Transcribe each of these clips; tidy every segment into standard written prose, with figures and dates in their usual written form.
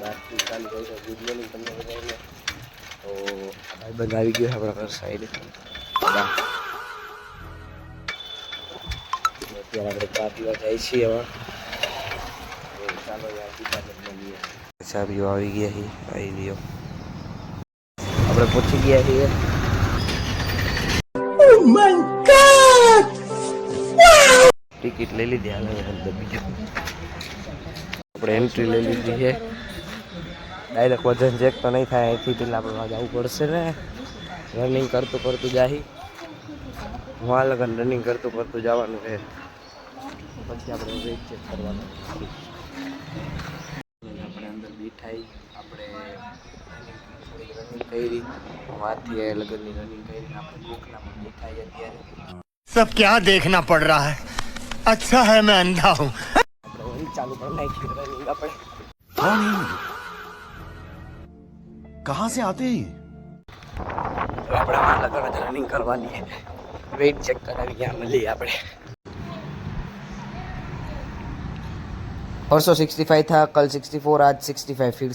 આજથી ચાલુ કરી છે. ગુડ મોર્નિંગ તમને બધાને. તો ભાઈબંધ આવી ગયો છે આપણા ઘર સાઈડ. અત્યારે આપણે ચા પીવા જઈએ છીએ હવે. ચાલો યાર પિતાને મળીએ. ચા પીવા આવી ગયા છીએ. આવી ગયો આપણે પહોંચી ગયા છીએ. ટિકિટ લઈ લીધી. હાલ અંદર બીજું આપણે એન્ટ્રી લઈ લીધી છે. ડાયરેક્ટ વજન ચેક તો નહીં થાય. અહીંથી પેલા આપણે જવું પડશે ને. રનિંગ કરતું કરતું જાહી. હું લગન રનિંગ કરતું કરતું જવાનું છે. પછી આપણે વેઇટ ચેક કરવાનું. આપણે અંદર બેઠાઈ. આપણે રનિંગ કરી. વાથી લગનની રનિંગ કરીને આપણે કોકલામાં બેઠાઈ અત્યારે. सब क्या देखना पड़ रहा है. अच्छा है मैं अंधा हूँ. આપણે ચાલુ કરી નાખી રનિંગ. આપણે कहाँ से आते हैं? આપણે આ લગન રનિંગ કરવાની છે. વેઇટ ચેક કરાવી ક્યાં મળીએ આપણે. 65 था, कल 64, आज 65 फिर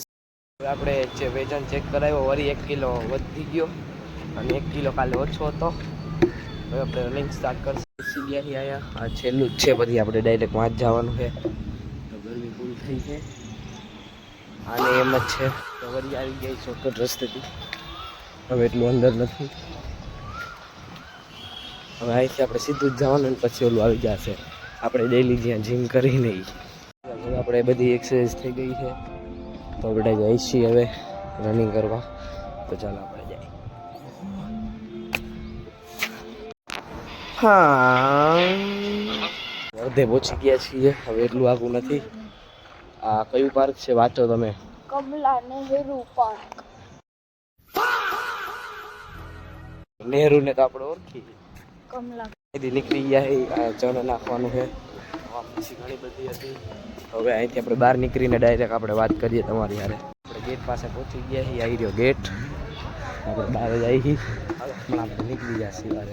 આપણે વેતન ચેક કરાવ્યો. વળી 1 કિલો વધી ગયો અને 1 કિલો કાલે ઓછો હતો. હવે આપણે રનિંગ સ્ટાર્ટ કરશું. સીડીઆથી આવ્યા. આ છેલ્લું જ છે. પછી આપણે ડાયરેક્ટ વાંચ જવાનું છે. તો ગરમી ફૂલ થઈ છે. આને એમ જ છે. તો વળી આવી ગઈ શોર્ટકટ રસ્તેથી. હવે એટલું અંદર નથી. હવે અહીંથી આપણે સીધું જ જવાનું અને પછી ઓલું આવી જશે. આપણે ડેલી જ્યાં જીમ કરી નહીં. આપણે બધી એક્સરસાઇઝ થઈ ગઈ છે. તો આપણે જઈએ છીએ હવે રનિંગ કરવા. તો ચાલો આપણે જઈએ. હા, અડધે પહોંચી ગયા છીએ. હવે એટલું આગું નથી. આ કયું પાર્ક છે વાંચો તમે? કમલા નહેરુ પાર્ક. નહેરુ ને તો આપણે ઓળખી. કમલા નીકળી ગયા. ચણ નાખવાનું છે. પછી ઘણી બધી હતી. હવે અહીંથી આપણે બહાર નીકળીને ડાયરેક્ટ આપણે વાત કરીએ તમારી હારે. આપણે ગેટ પાસે પહોંચી ગયા છીએ. આવી રહ્યો ગેટ. આપણે બહાર જ આવી છીએ. પણ આપણે નીકળી ગયા છીએ બહાર.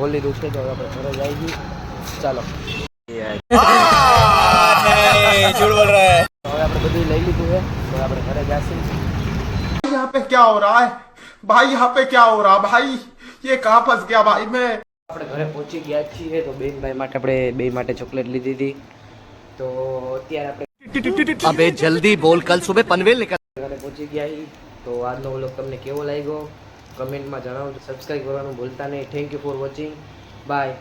હોલી રૂપ છે તો આપણે ઘરે જ આવી છીએ. ચાલો હવે આપણે બધું લઈ લીધું છે. તો આપણે ઘરે જઈશું. यहाँ पे क्या हो रहा है भाई? यहाँ पे क्या हो रहा भाई? ये कहाँ फंस गया भाई मैं? આપણે ઘરે પહોંચી ગયા છીએ. તો બેનભાઈ માટે આપણે બે માટે ચોકલેટ લીધી હતી. તો અત્યારે આપણે अबे जल्दी बोल, कल सुबह पनवेल निकल. ઘરે પહોંચી ગયા છીએ. તો આજનો વ્લોગ તમને કેવો લાગ્યો કમેન્ટમાં જણાવજો. સબસ્ક્રાઈબ કરવાનું ભૂલતા નહીં. Thank you for watching. By.